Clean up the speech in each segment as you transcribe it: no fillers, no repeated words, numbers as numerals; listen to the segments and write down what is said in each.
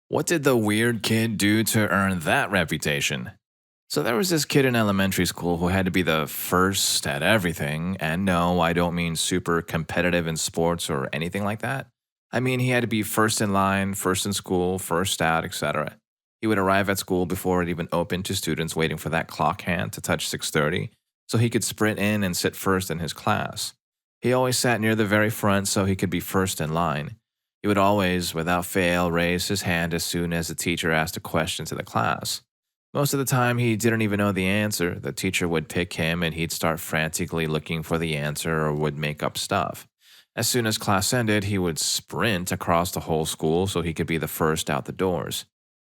What did the weird kid do to earn that reputation? So there was this kid in elementary school who had to be the first at everything, and no, I don't mean super competitive in sports or anything like that. I mean he had to be first in line, first in school, first out, etc. He would arrive at school before it even opened to students waiting for that clock hand to touch 6:30 so he could sprint in and sit first in his class. He always sat near the very front so he could be first in line. He would always, without fail, raise his hand as soon as the teacher asked a question to the class. Most of the time, he didn't even know the answer. The teacher would pick him and he'd start frantically looking for the answer or would make up stuff. As soon as class ended, he would sprint across the whole school so he could be the first out the doors.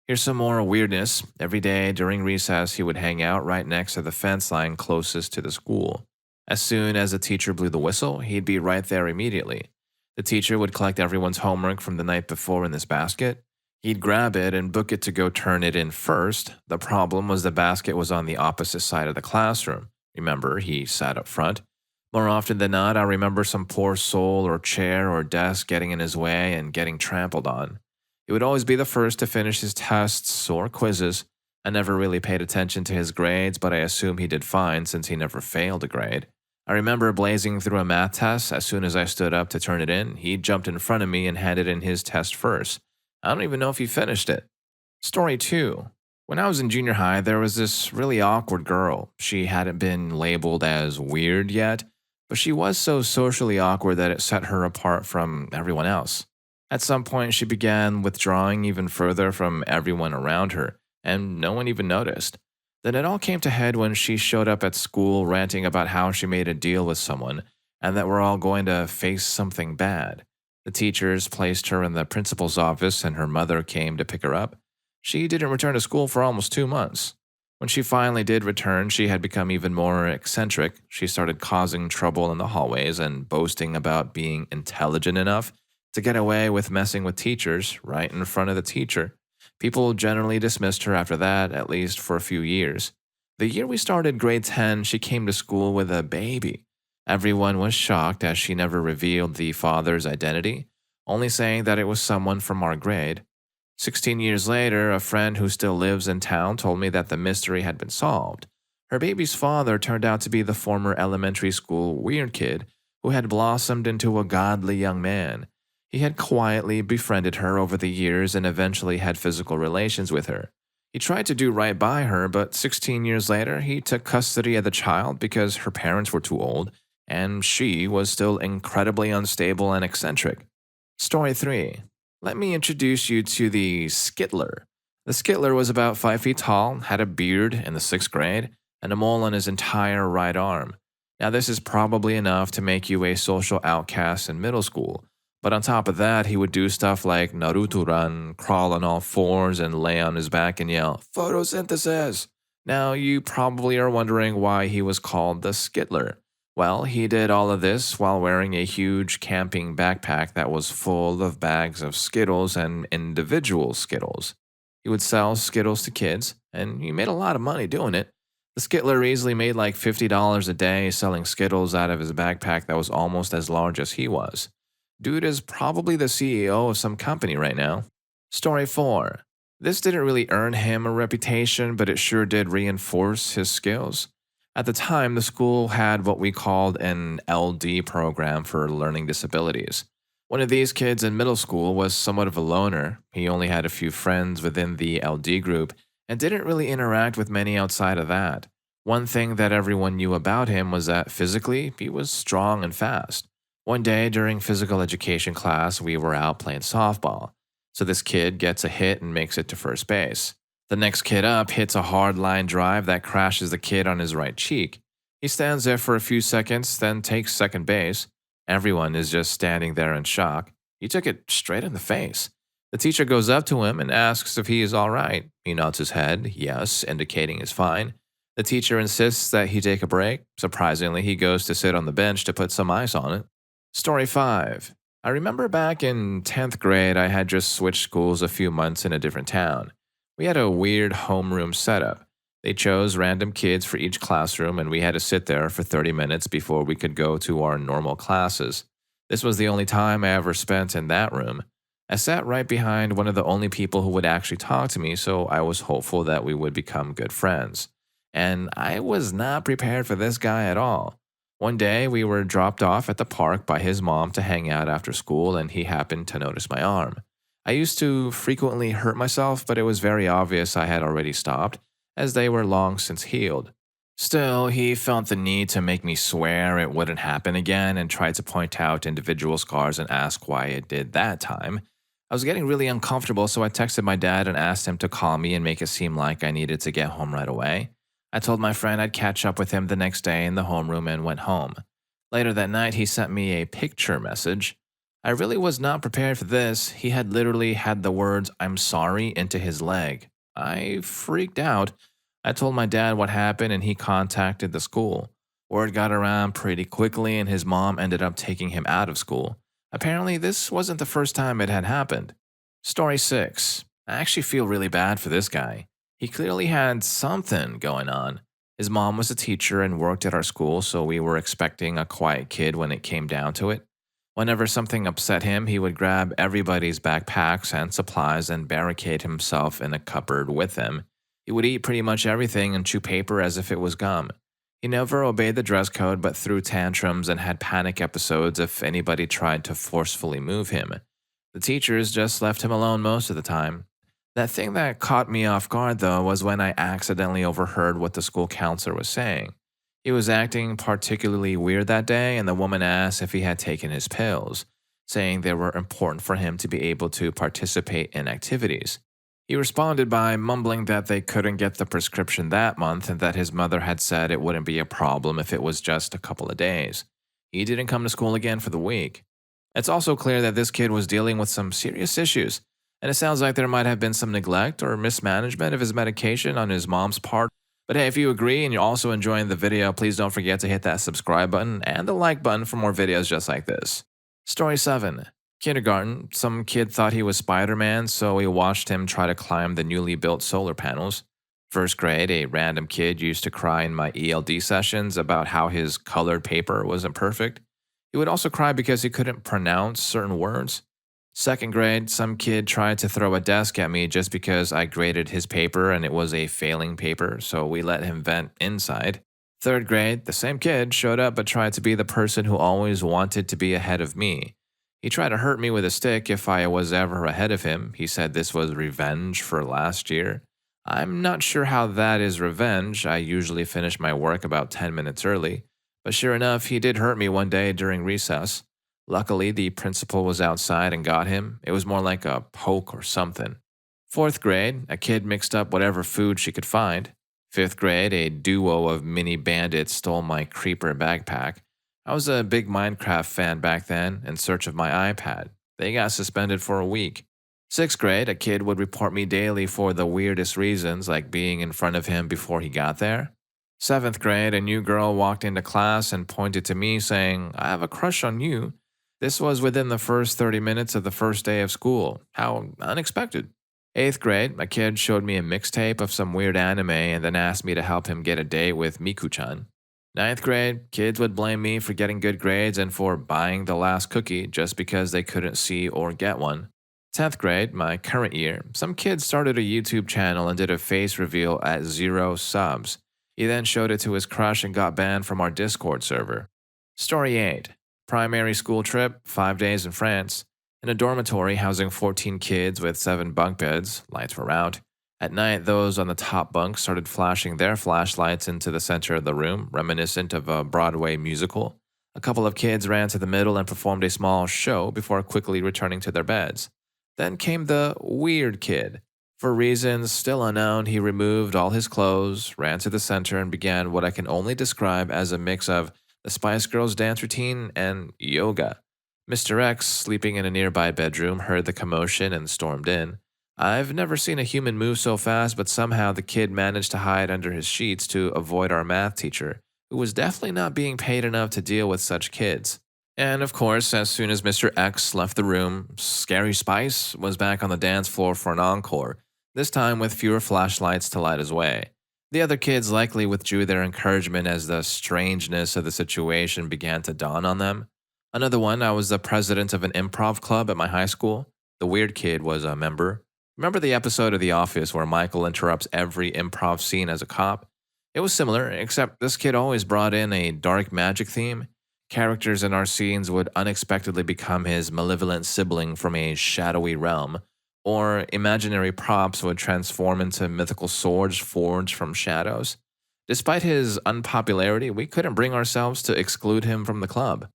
Here's some more weirdness. Every day during recess, he would hang out right next to the fence line closest to the school. As soon as the teacher blew the whistle, he'd be right there immediately. The teacher would collect everyone's homework from the night before in this basket. He'd grab it and book it to go turn it in first. The problem was the basket was on the opposite side of the classroom. Remember, he sat up front. More often than not, I remember some poor soul or chair or desk getting in his way and getting trampled on. He would always be the first to finish his tests or quizzes. I never really paid attention to his grades, but I assume he did fine since he never failed a grade. I remember blazing through a math test. As soon as I stood up to turn it in, he jumped in front of me and handed in his test first. I don't even know if he finished it. Story 2. When I was in junior high, there was this really awkward girl. She hadn't been labeled as weird yet, but she was so socially awkward that it set her apart from everyone else. At some point, she began withdrawing even further from everyone around her, and no one even noticed. Then it all came to head when she showed up at school ranting about how she made a deal with someone and that we're all going to face something bad. The teachers placed her in the principal's office and her mother came to pick her up. She didn't return to school for almost 2 months. When she finally did return, she had become even more eccentric. She started causing trouble in the hallways and boasting about being intelligent enough to get away with messing with teachers right in front of the teacher. People generally dismissed her after that, at least for a few years. The year we started grade 10, she came to school with a baby. Everyone was shocked as she never revealed the father's identity, only saying that it was someone from our grade. 16 years later, a friend who still lives in town told me that the mystery had been solved. Her baby's father turned out to be the former elementary school weird kid who had blossomed into a godly young man. He had quietly befriended her over the years and eventually had physical relations with her. He tried to do right by her, but 16 years later, he took custody of the child because her parents were too old, and she was still incredibly unstable and eccentric. Story 3. Let me introduce you to the skittler. The skittler was about 5 feet tall, had a beard in the 6th grade, and a mole on his entire right arm. Now, this is probably enough to make you a social outcast in middle school. But on top of that, he would do stuff like Naruto run, crawl on all fours, and lay on his back and yell, "Photosynthesis!" Now, you probably are wondering why he was called the skittler. Well, he did all of this while wearing a huge camping backpack that was full of bags of Skittles and individual Skittles. He would sell Skittles to kids, and he made a lot of money doing it. The skittler easily made like $50 a day selling Skittles out of his backpack that was almost as large as he was. Dude is probably the CEO of some company right now. Story 4. This didn't really earn him a reputation, but it sure did reinforce his skills. At the time, the school had what we called an LD program for learning disabilities. One of these kids in middle school was somewhat of a loner. He only had a few friends within the LD group and didn't really interact with many outside of that. One thing that everyone knew about him was that physically, he was strong and fast. One day during physical education class, we were out playing softball. So this kid gets a hit and makes it to first base. The next kid up hits a hard line drive that crashes the kid on his right cheek. He stands there for a few seconds, then takes second base. Everyone is just standing there in shock. He took it straight in the face. The teacher goes up to him and asks if he is all right. He nods his head, yes, indicating he's fine. The teacher insists that he take a break. Surprisingly, he goes to sit on the bench to put some ice on it. Story 5. I remember back in 10th grade, I had just switched schools a few months in a different town. We had a weird homeroom setup. They chose random kids for each classroom, and we had to sit there for 30 minutes before we could go to our normal classes. This was the only time I ever spent in that room. I sat right behind one of the only people who would actually talk to me, so I was hopeful that we would become good friends. And I was not prepared for this guy at all. One day, we were dropped off at the park by his mom to hang out after school, and he happened to notice my arm. I used to frequently hurt myself, but it was very obvious I had already stopped, as they were long since healed. Still, he felt the need to make me swear it wouldn't happen again and tried to point out individual scars and ask why it did that time. I was getting really uncomfortable, so I texted my dad and asked him to call me and make it seem like I needed to get home right away. I told my friend I'd catch up with him the next day in the homeroom and went home. Later that night, he sent me a picture message. I really was not prepared for this. He had literally had the words, "I'm sorry," into his leg. I freaked out. I told my dad what happened and he contacted the school. Word got around pretty quickly and his mom ended up taking him out of school. Apparently, this wasn't the first time it had happened. Story 6. I actually feel really bad for this guy. He clearly had something going on. His mom was a teacher and worked at our school, so we were expecting a quiet kid when it came down to it. Whenever something upset him, he would grab everybody's backpacks and supplies and barricade himself in a cupboard with them. He would eat pretty much everything and chew paper as if it was gum. He never obeyed the dress code but threw tantrums and had panic episodes if anybody tried to forcefully move him. The teachers just left him alone most of the time. That thing that caught me off guard, though, was when I accidentally overheard what the school counselor was saying. He was acting particularly weird that day, and the woman asked if he had taken his pills, saying they were important for him to be able to participate in activities. He responded by mumbling that they couldn't get the prescription that month and that his mother had said it wouldn't be a problem if it was just a couple of days. He didn't come to school again for the week. It's also clear that this kid was dealing with some serious issues, and it sounds like there might have been some neglect or mismanagement of his medication on his mom's part. But hey, if you agree and you're also enjoying the video, please don't forget to hit that subscribe button and the like button for more videos just like this. Story 7. Kindergarten, some kid thought he was Spider-Man, so we watched him try to climb the newly built solar panels. First grade, a random kid used to cry in my ELD sessions about how his colored paper wasn't perfect. He would also cry because he couldn't pronounce certain words. Second grade, some kid tried to throw a desk at me just because I graded his paper and it was a failing paper, so we let him vent inside. Third grade, the same kid showed up but tried to be the person who always wanted to be ahead of me. He tried to hurt me with a stick if I was ever ahead of him. He said this was revenge for last year. I'm not sure how that is revenge. I usually finish my work about 10 minutes early. But sure enough, he did hurt me one day during recess. Luckily, the principal was outside and got him. It was more like a poke or something. Fourth grade, a kid mixed up whatever food she could find. Fifth grade, a duo of mini bandits stole my creeper backpack. I was a big Minecraft fan back then, in search of my iPad. They got suspended for a week. Sixth grade, a kid would report me daily for the weirdest reasons, like being in front of him before he got there. Seventh grade, a new girl walked into class and pointed to me saying, "I have a crush on you." This was within the first 30 minutes of the first day of school. How unexpected. Eighth grade, a kid showed me a mixtape of some weird anime and then asked me to help him get a date with Miku-chan. Ninth grade, kids would blame me for getting good grades and for buying the last cookie just because they couldn't see or get one. 10th grade, my current year, some kid started a YouTube channel and did a face reveal at 0 subs. He then showed it to his crush and got banned from our Discord server. Story 8. Primary school trip, 5 days in France. In a dormitory housing 14 kids with 7 bunk beds, lights were out. At night, those on the top bunk started flashing their flashlights into the center of the room, reminiscent of a Broadway musical. A couple of kids ran to the middle and performed a small show before quickly returning to their beds. Then came the weird kid. For reasons still unknown, he removed all his clothes, ran to the center, and began what I can only describe as a mix of the Spice Girls dance routine and yoga. Mr. X, sleeping in a nearby bedroom, heard the commotion and stormed in. I've never seen a human move so fast, but somehow the kid managed to hide under his sheets to avoid our math teacher, who was definitely not being paid enough to deal with such kids. And of course, as soon as Mr. X left the room, Scary Spice was back on the dance floor for an encore, this time with fewer flashlights to light his way. The other kids likely withdrew their encouragement as the strangeness of the situation began to dawn on them. Another one, I was the president of an improv club at my high school. The The weird kid was a member. Remember the episode of The Office where Michael interrupts every improv scene as a cop? It was similar, except this kid always brought in a dark magic theme. Characters in our scenes would unexpectedly become his malevolent sibling from a shadowy realm, or imaginary props would transform into mythical swords forged from shadows. Despite his unpopularity, we couldn't bring ourselves to exclude him from the club.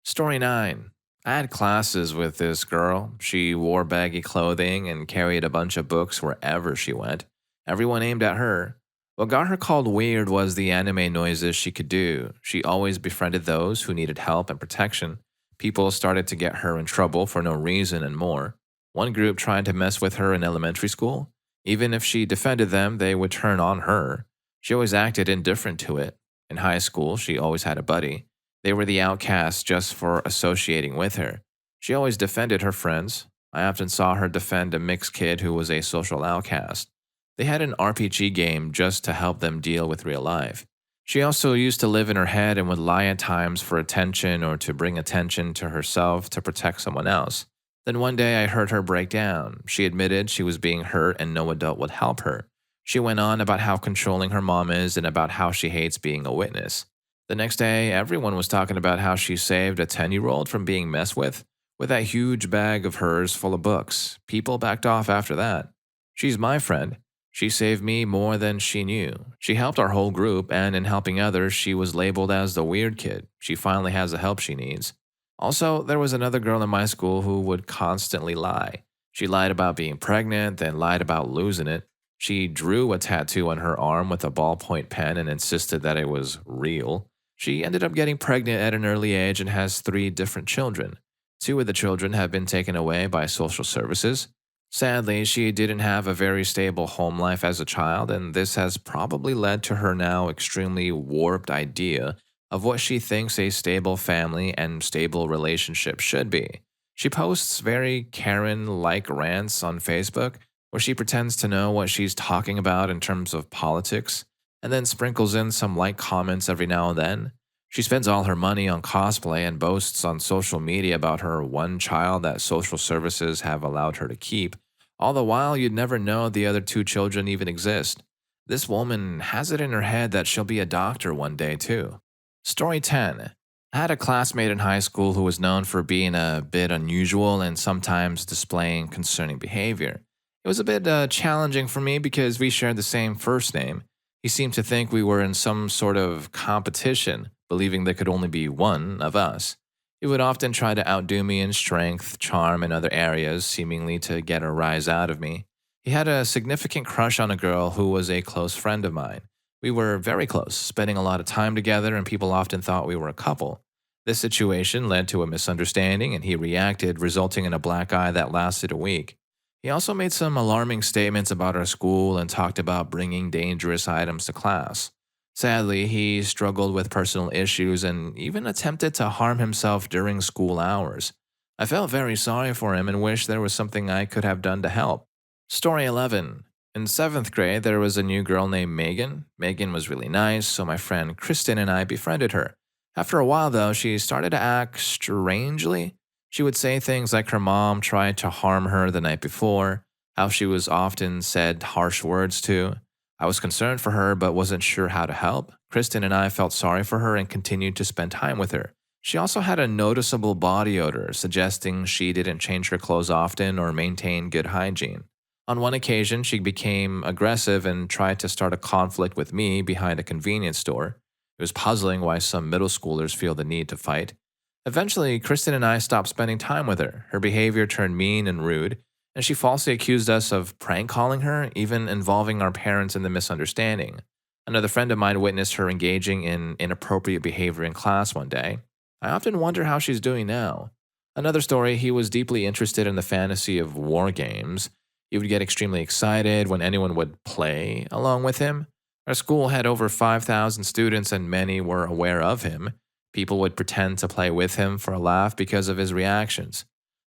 Story 9. I had classes with this girl. She wore baggy clothing and carried a bunch of books wherever she went. Everyone aimed at her. What got her called weird was the anime noises she could do. She always befriended those who needed help and protection. People started to get her in trouble for no reason and more. One group tried to mess with her in elementary school. Even if she defended them, they would turn on her. She always acted indifferent to it. In high school, she always had a buddy. They were the outcasts just for associating with her. She always defended her friends. I often saw her defend a mixed kid who was a social outcast. They had an RPG game just to help them deal with real life. She also used to live in her head and would lie at times for attention or to bring attention to herself to protect someone else. Then one day I heard her break down. She admitted she was being hurt and no adult would help her. She went on about how controlling her mom is and about how she hates being a witness. The next day, everyone was talking about how she saved a 10-year-old from being messed with that huge bag of hers full of books. People backed off after that. She's my friend. She saved me more than she knew. She helped our whole group, and in helping others, she was labeled as the weird kid. She finally has the help she needs. Also, there was another girl in my school who would constantly lie. She lied about being pregnant, then lied about losing it. She drew a tattoo on her arm with a ballpoint pen and insisted that it was real. She ended up getting pregnant at an early age and has 3 different children. 2 of the children have been taken away by social services. Sadly, she didn't have a very stable home life as a child, and this has probably led to her now extremely warped idea of what she thinks a stable family and stable relationship should be. She posts very Karen-like rants on Facebook where she pretends to know what she's talking about in terms of politics, and then sprinkles in some light comments every now and then. She spends all her money on cosplay and boasts on social media about her one child that social services have allowed her to keep. All the while, you'd never know the other 2 children even exist. This woman has it in her head that she'll be a doctor one day, too. Story 10. I had a classmate in high school who was known for being a bit unusual and sometimes displaying concerning behavior. It was a bit challenging for me because we shared the same first name. He seemed to think we were in some sort of competition, believing there could only be one of us. He would often try to outdo me in strength, charm, and other areas, seemingly to get a rise out of me. He had a significant crush on a girl who was a close friend of mine. We were very close, spending a lot of time together, and people often thought we were a couple. This situation led to a misunderstanding, and he reacted, resulting in a black eye that lasted a week. He also made some alarming statements about our school and talked about bringing dangerous items to class. Sadly, he struggled with personal issues and even attempted to harm himself during school hours. I felt very sorry for him and wished there was something I could have done to help. Story 11. In 7th grade, there was a new girl named Megan. Megan was really nice, so my friend Kristen and I befriended her. After a while, though, she started to act strangely. She would say things like her mom tried to harm her the night before, how she was often said harsh words to. I was concerned for her but wasn't sure how to help. Kristen and I felt sorry for her and continued to spend time with her. She also had a noticeable body odor, suggesting she didn't change her clothes often or maintain good hygiene. On one occasion, she became aggressive and tried to start a conflict with me behind a convenience store. It was puzzling why some middle schoolers feel the need to fight. Eventually, Kristen and I stopped spending time with her. Her behavior turned mean and rude, and she falsely accused us of prank calling her, even involving our parents in the misunderstanding. Another friend of mine witnessed her engaging in inappropriate behavior in class one day. I often wonder how she's doing now. Another story, he was deeply interested in the fantasy of war games. He would get extremely excited when anyone would play along with him. Our school had over 5,000 students and many were aware of him. People would pretend to play with him for a laugh because of his reactions.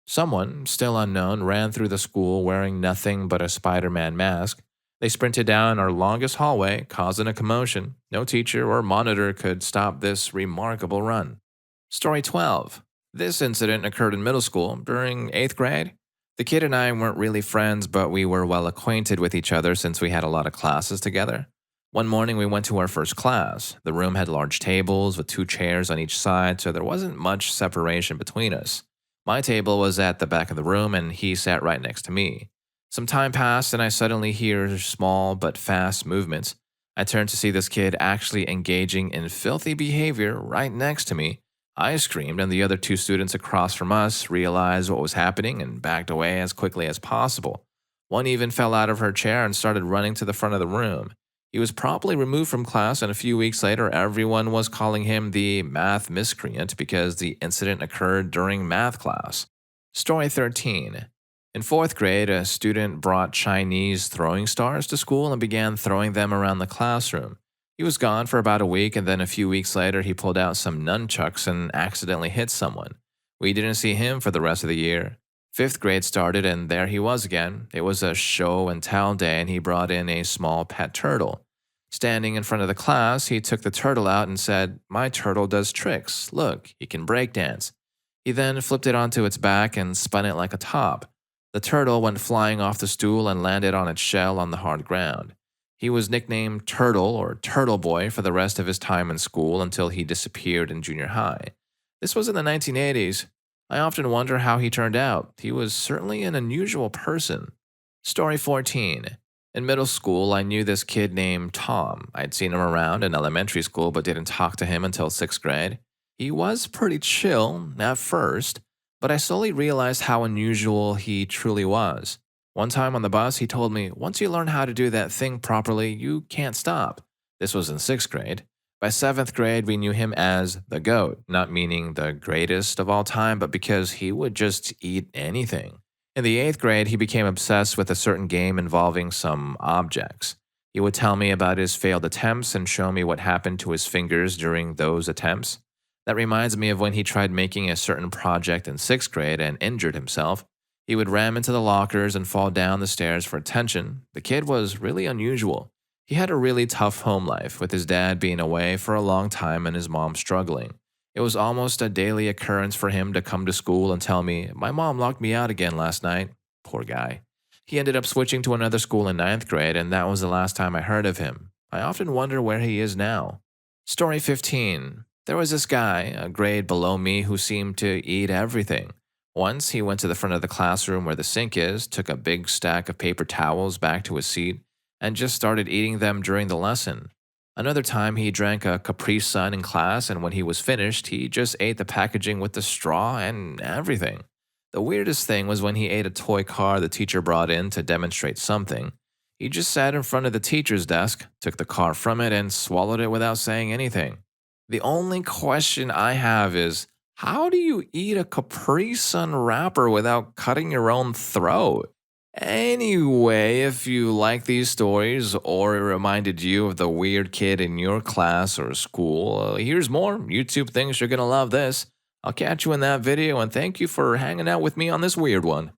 Someone, still unknown, ran through the school wearing nothing but a Spider-Man mask. They sprinted down our longest hallway, causing a commotion. No teacher or monitor could stop this remarkable run. Story 12. This incident occurred in middle school during 8th grade. The kid and I weren't really friends, but we were well acquainted with each other since we had a lot of classes together. One morning, we went to our first class. The room had large tables with two chairs on each side, so there wasn't much separation between us. My table was at the back of the room, and he sat right next to me. Some time passed, and I suddenly hear small but fast movements. I turned to see this kid actually engaging in filthy behavior right next to me. I screamed, and the other two students across from us realized what was happening and backed away as quickly as possible. One even fell out of her chair and started running to the front of the room. He was promptly removed from class, and a few weeks later, everyone was calling him the math miscreant because the incident occurred during math class. Story 13. In fourth grade, a student brought Chinese throwing stars to school and began throwing them around the classroom. He was gone for about a week, and then a few weeks later, he pulled out some nunchucks and accidentally hit someone. We didn't see him for the rest of the year. Fifth grade started, and there he was again. It was a show and tell day, and he brought in a small pet turtle. Standing in front of the class, he took the turtle out and said, "My turtle does tricks. Look, he can break dance." He then flipped it onto its back and spun it like a top. The turtle went flying off the stool and landed on its shell on the hard ground. He was nicknamed Turtle or Turtle Boy for the rest of his time in school until he disappeared in junior high. This was in the 1980s. I often wonder how he turned out. He was certainly an unusual person. Story 14. In middle school, I knew this kid named Tom. I'd seen him around in elementary school but didn't talk to him until sixth grade. He was pretty chill at first, but I slowly realized how unusual he truly was. One time on the bus, he told me, "Once you learn how to do that thing properly, you can't stop." This was in sixth grade. By seventh grade, we knew him as the GOAT, not meaning the greatest of all time, but because he would just eat anything. In the eighth grade, he became obsessed with a certain game involving some objects. He would tell me about his failed attempts and show me what happened to his fingers during those attempts. That reminds me of when he tried making a certain project in sixth grade and injured himself. He would ram into the lockers and fall down the stairs for attention. The kid was really unusual. He had a really tough home life, with his dad being away for a long time and his mom struggling. It was almost a daily occurrence for him to come to school and tell me, "My mom locked me out again last night." Poor guy. He ended up switching to another school in ninth grade, and that was the last time I heard of him. I often wonder where he is now. Story 15. There was this guy, a grade below me, who seemed to eat everything. Once, he went to the front of the classroom where the sink is, took a big stack of paper towels back to his seat, and just started eating them during the lesson. Another time, he drank a Capri Sun in class, and when he was finished, he just ate the packaging with the straw and everything. The weirdest thing was when he ate a toy car the teacher brought in to demonstrate something. He just sat in front of the teacher's desk, took the car from it, and swallowed it without saying anything. The only question I have is, how do you eat a Capri Sun wrapper without cutting your own throat? Anyway, if you like these stories or it reminded you of the weird kid in your class or school, here's more. YouTube thinks you're going to love this. I'll catch you in that video, and thank you for hanging out with me on this weird one.